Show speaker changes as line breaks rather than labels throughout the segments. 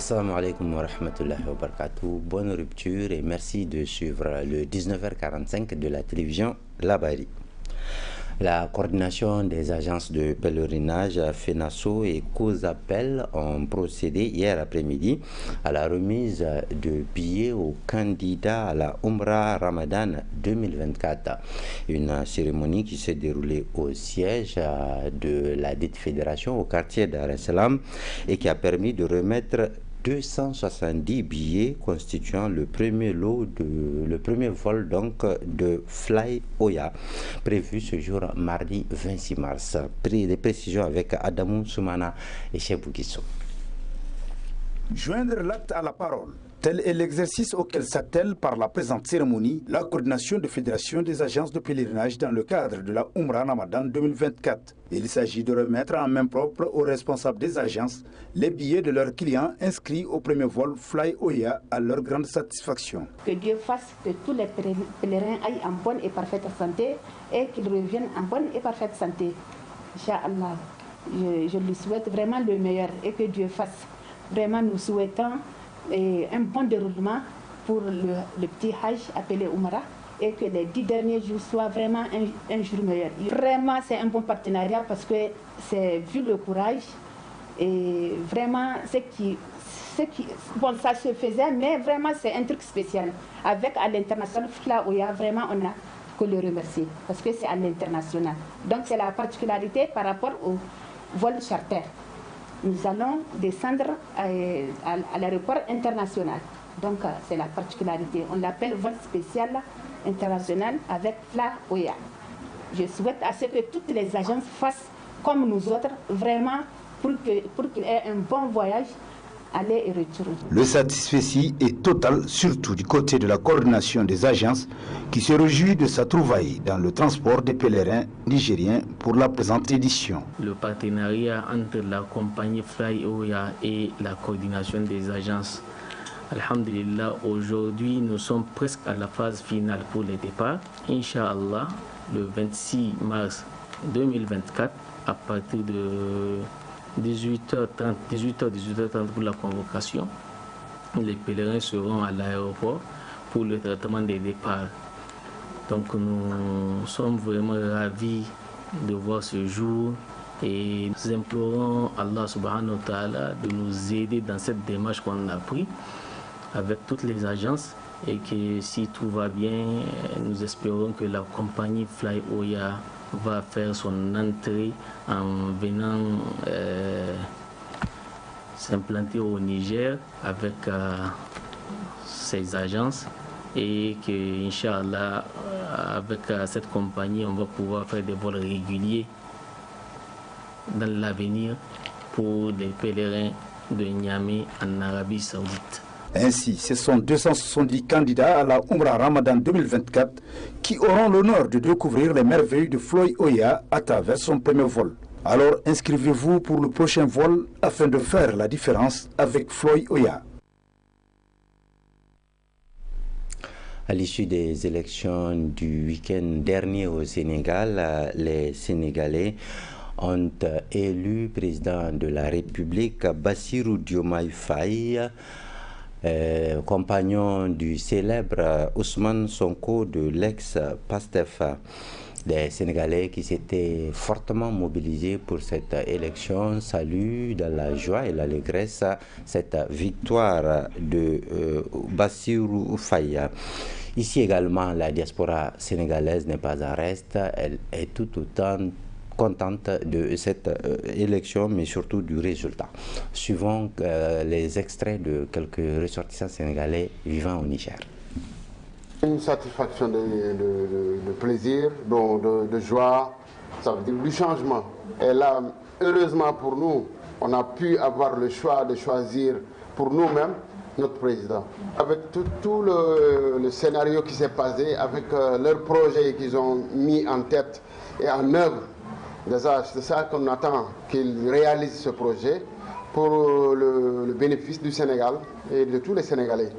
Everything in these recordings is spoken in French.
Assalamu alaikum wa rahmatullahi wa barakatuh. Bonne rupture et merci de suivre le 19h45 de la télévision Labari. La coordination des agences de pèlerinage FENASO et COSAPEL ont procédé hier après-midi à la remise de billets aux candidats à la Umrah Ramadan 2024. Une cérémonie qui s'est déroulée au siège de la dite fédération au quartier Dar es Salaam et qui a permis de remettre 270 billets constituant le premier vol donc de Fly Oya prévu ce jour mardi 26 mars. Des précisions avec Adamou Soumana et Chebou Guissou.
Joindre l'acte à la parole, tel est l'exercice auquel s'attelle par la présente cérémonie la coordination de fédération des agences de pèlerinage dans le cadre de la Umrah Ramadan 2024. Il s'agit de remettre en main propre aux responsables des agences les billets de leurs clients inscrits au premier vol Fly Oya à leur grande satisfaction.
Que Dieu fasse que tous les pèlerins aillent en bonne et parfaite santé et qu'ils reviennent en bonne et parfaite santé. Inch'Allah, je lui souhaite vraiment le meilleur et que Dieu fasse. Vraiment, nous souhaitons un bon déroulement pour le petit Hajj appelé Umrah et que les 10 derniers jours soient vraiment un jour meilleur. Vraiment, c'est un bon partenariat parce que c'est vu le courage et vraiment bon, ça se faisait, mais vraiment c'est un truc spécial. Avec à l'international Fly Oya, vraiment on a que le remercier parce que c'est à l'international. Donc c'est la particularité par rapport au vol charter. Nous allons descendre à l'aéroport international. Donc, c'est la particularité. On l'appelle vol spécial international avec Fly Oya. Je souhaite à ce que toutes les agences fassent comme nous autres, vraiment, pour qu'il y ait un bon voyage, aller et retour.
Le satisfecit est total, surtout du côté de la coordination des agences qui se réjouit de sa trouvaille dans le transport des pèlerins nigériens pour la présente édition.
Le partenariat entre la compagnie Fly Oya et la coordination des agences, alhamdulillah, aujourd'hui nous sommes presque à la phase finale pour les départs. Inch'Allah, le 26 mars 2024, à partir de 18h30 pour la convocation. Les pèlerins seront à l'aéroport pour le traitement des départs. Donc nous sommes vraiment ravis de voir ce jour et nous implorons Allah subhanahu wa ta'ala de nous aider dans cette démarche qu'on a prise avec toutes les agences et que si tout va bien, nous espérons que la compagnie Fly Oya va faire son entrée en venant s'implanter au Niger avec ses agences et que, Inch'Allah, avec cette compagnie, on va pouvoir faire des vols réguliers dans l'avenir pour les pèlerins de Niamey en Arabie Saoudite.
Ainsi, ce sont 270 candidats à la Umrah Ramadan 2024 qui auront l'honneur de découvrir les merveilles de Fly Oya à travers son premier vol. Alors inscrivez-vous pour le prochain vol afin de faire la différence avec Fly Oya.
À l'issue des élections du week-end dernier au Sénégal, les Sénégalais ont élu président de la République Bassirou Diomaye Faye, compagnon du célèbre Ousmane Sonko de l'ex-PASTEF. Des Sénégalais qui s'étaient fortement mobilisés pour cette élection saluent dans la joie et l'allégresse cette victoire de Bassirou Faye. Ici également, la diaspora sénégalaise n'est pas en reste, elle est tout autant contente de cette élection, mais surtout du résultat. Suivons les extraits de quelques ressortissants sénégalais vivant au Niger.
Une satisfaction de plaisir, de joie, ça veut dire du changement. Et là, heureusement pour nous, on a pu avoir le choix de choisir pour nous-mêmes notre président. Avec tout le scénario qui s'est passé, avec leurs projets qu'ils ont mis en tête et en œuvre, c'est ça qu'on attend, qu'ils réalisent ce projet pour le bénéfice du Sénégal et de tous les Sénégalais.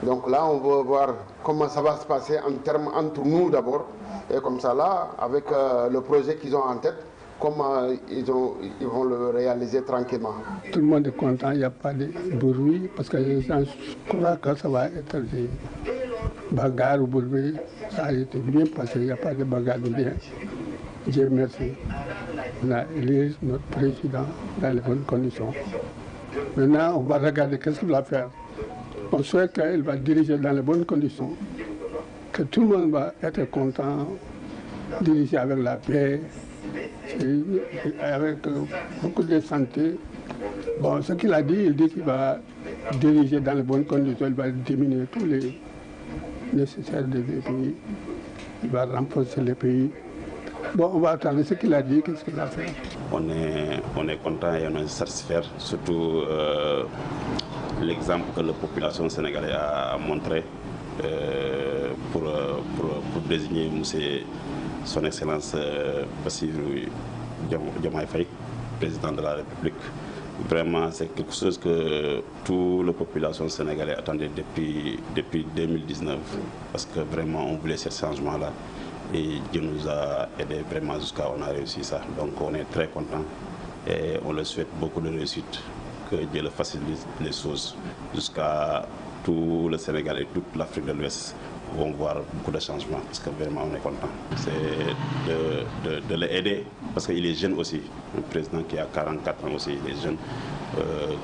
Donc là, on va voir comment ça va se passer en termes entre nous d'abord, et comme ça là, avec le projet qu'ils ont en tête, comment ils vont le réaliser tranquillement?
Tout le monde est content, il n'y a pas de bruit, parce que les gens croient que ça va être des bagarres ou bruit. Ça a été bien passé, il n'y a pas de bagarre de bien. Dieu merci. On a élu notre président dans les bonnes conditions. Maintenant, on va regarder qu'est-ce qu'il va faire. On souhaite qu'il va diriger dans les bonnes conditions, que tout le monde va être content, diriger avec la paix, avec beaucoup de santé. Bon, ce qu'il a dit, il dit qu'il va diriger dans les bonnes conditions, il va diminuer tous les nécessaires des pays, il va renforcer les pays. Bon, on va attendre ce qu'il a dit, qu'est-ce qu'il va faire.
On est content et on est satisfait, surtout l'exemple que la population sénégalaise a montré pour désigner son Excellence Bassirou Diomaye Faye, président de la République. Vraiment, c'est quelque chose que toute la population sénégalaise attendait depuis 2019, parce que vraiment on voulait ce changement-là. Et Dieu nous a aidés vraiment jusqu'à on a réussi ça. Donc on est très content et on le souhaite beaucoup de réussite, que Dieu le facilite les choses jusqu'à tout le Sénégal et toute l'Afrique de l'Ouest vont voir beaucoup de changements, parce que vraiment on est content. C'est de l'aider, parce qu'il est jeune aussi, un président qui a 44 ans aussi, il est jeune,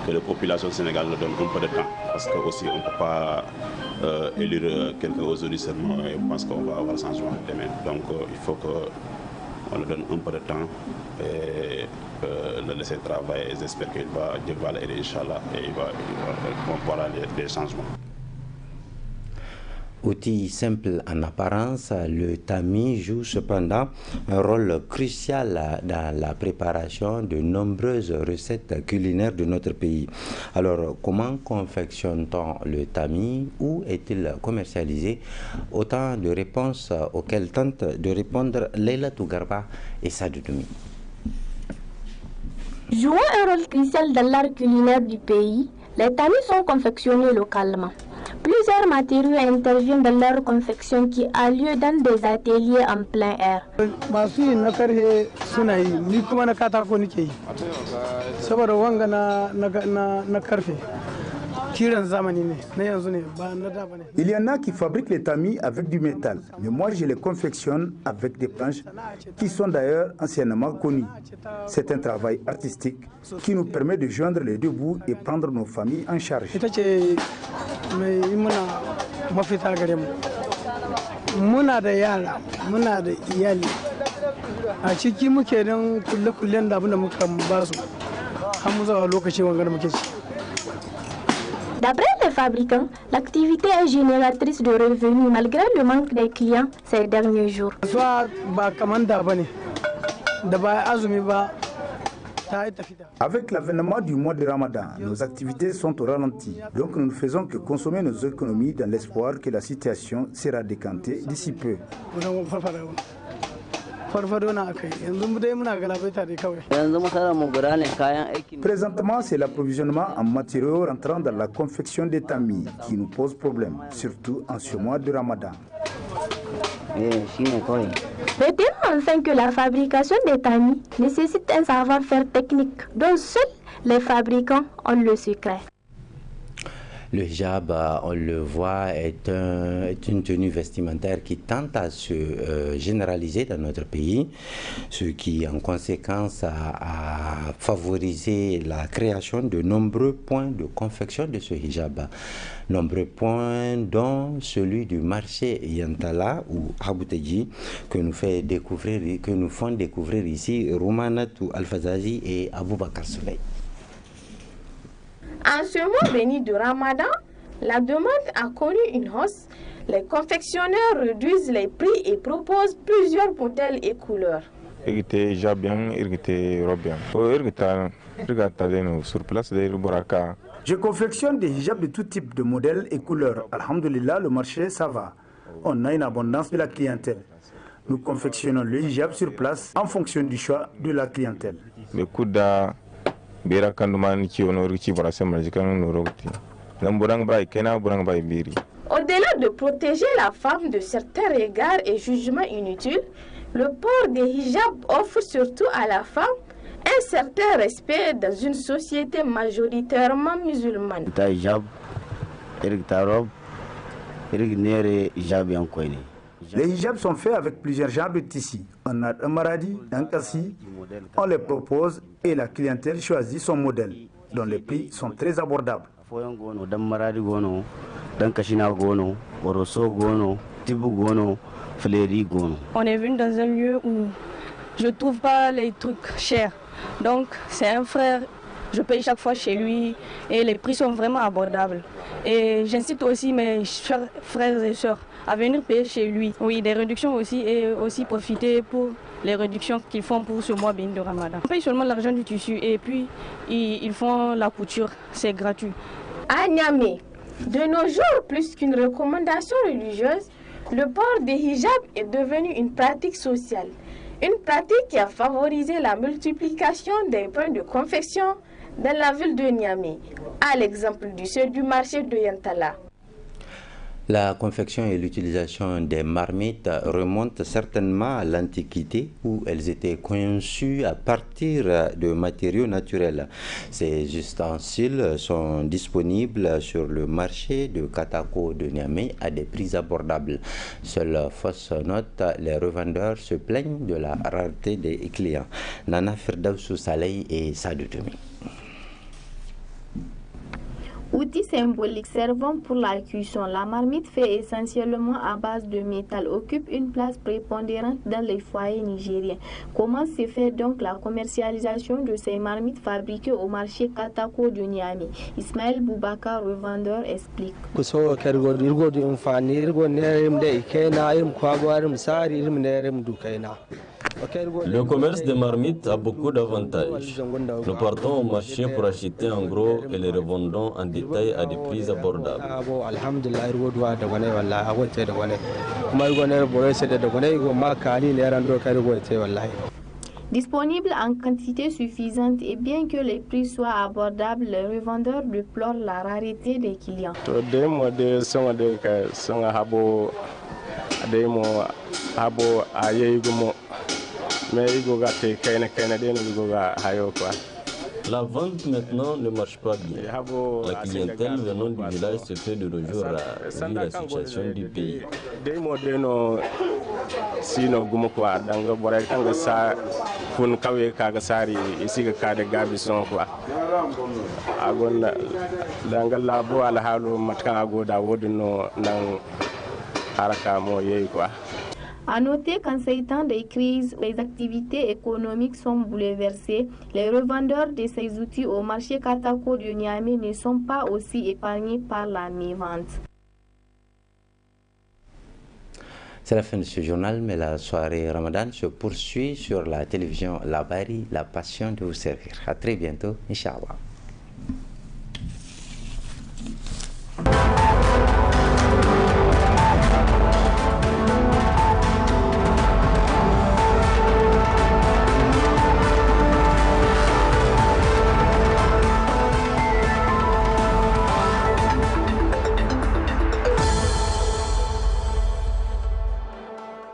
que la population sénégalaise le donne un peu de temps, parce que aussi on ne peut pas élire quelqu'un aujourd'hui seulement et on pense qu'on va avoir un changement demain. Donc il faut qu'on le donne un peu de temps et le laisser travailler, et j'espère qu'il va l'aider, Inch'Allah, et on va voir des changements.
Outil simple en apparence, le tamis joue cependant un rôle crucial dans la préparation de nombreuses recettes culinaires de notre pays. Alors, comment confectionne-t-on le tamis? Où est-il commercialisé? Autant de réponses auxquelles tentent de répondre Leila Tougarba et Sadou Doumi.
Jouant un rôle crucial dans l'art culinaire du pays, les tamis sont confectionnés localement. Plusieurs matériaux interviennent dans leur confection qui a lieu dans des ateliers en plein air.
Il y en a qui fabriquent les tamis avec du métal, mais moi je les confectionne avec des planches qui sont d'ailleurs anciennement connues. C'est un travail artistique qui nous permet de joindre les deux bouts et prendre nos familles en charge.
D'après les fabricants, l'activité est génératrice de revenus malgré le manque des clients ces derniers jours.
Avec l'avènement du mois de Ramadan, nos activités sont au ralenti. Donc nous ne faisons que consommer nos économies dans l'espoir que la situation sera décantée d'ici peu. Présentement, c'est l'approvisionnement en matériaux rentrant dans la confection des tamis qui nous pose problème, surtout en ce mois de Ramadan.
Retenons enfin que la fabrication des tamis nécessite un savoir-faire technique dont seuls les fabricants ont le secret.
Le hijab, on le voit, est une tenue vestimentaire qui tente à se généraliser dans notre pays, ce qui en conséquence a favorisé la création de nombreux points de confection de ce hijab. Nombreux points dont celui du marché Yantala ou Abouteji que nous font découvrir ici Roumanatou Alfazazi et Aboubakar Souley.
En ce mois béni de Ramadan, la demande a connu une hausse. Les confectionneurs réduisent les prix et proposent plusieurs modèles et couleurs.
Je confectionne des hijabs de tout type de modèles et couleurs. Alhamdulillah, le marché, ça va. On a une abondance de la clientèle. Nous confectionnons le hijab sur place en fonction du choix de la clientèle.
Au-delà
de protéger la femme de certains regards et jugements inutiles, Le port des hijabs offre surtout à la femme un certain respect dans une société majoritairement musulmane.
Les hijabs sont faits avec plusieurs genres de tissus. On a un maradi, un kassi, on les propose et la clientèle choisit son modèle, dont les prix sont très abordables.
On est venu dans un lieu où je ne trouve pas les trucs chers. Donc c'est un frère, je paye chaque fois chez lui et les prix sont vraiment abordables. Et j'incite aussi mes chers frères et sœurs à venir payer chez lui. Oui, des réductions aussi et aussi profiter pour les réductions qu'ils font pour ce mois béni de Ramadan. On paye seulement l'argent du tissu et puis ils font la couture, c'est gratuit.
À Niamey, de nos jours, plus qu'une recommandation religieuse, le port des hijabs est devenu une pratique sociale. Une pratique qui a favorisé la multiplication des points de confection dans la ville de Niamey, à l'exemple du ceux du marché de Yantala.
La confection et l'utilisation des marmites remontent certainement à l'Antiquité où elles étaient conçues à partir de matériaux naturels. Ces ustensiles sont disponibles sur le marché de Katako de Niamey à des prix abordables. Seule fausse note, les revendeurs se plaignent de la rareté des clients. Nana Firdaussou Saleh et Sadou Toumi.
Outil symbolique servant pour la cuisson, la marmite fait essentiellement à base de métal occupe une place prépondérante dans les foyers nigériens. Comment se fait donc la commercialisation de ces marmites fabriquées au marché Katako de Niamey? Ismaël Boubacar, revendeur, explique.
Le commerce des marmites a beaucoup d'avantages. Nous partons au marché pour acheter en gros et les revendons en détail à des prix abordables.
Disponible en quantité suffisante et bien que les prix soient abordables, les revendeurs déplorent la rareté des clients.
La vente maintenant ne marche pas bien. La clientèle venant du village se fait de nos jours à vu la situation du pays.
À noter qu'en ces temps de crise, les activités économiques sont bouleversées. Les revendeurs de ces outils au marché Katako de Niamey ne sont pas aussi épargnés par la mévente.
C'est la fin de ce journal, mais la soirée Ramadan se poursuit sur la télévision Labari, la passion de vous servir. À très bientôt, Inch'Allah.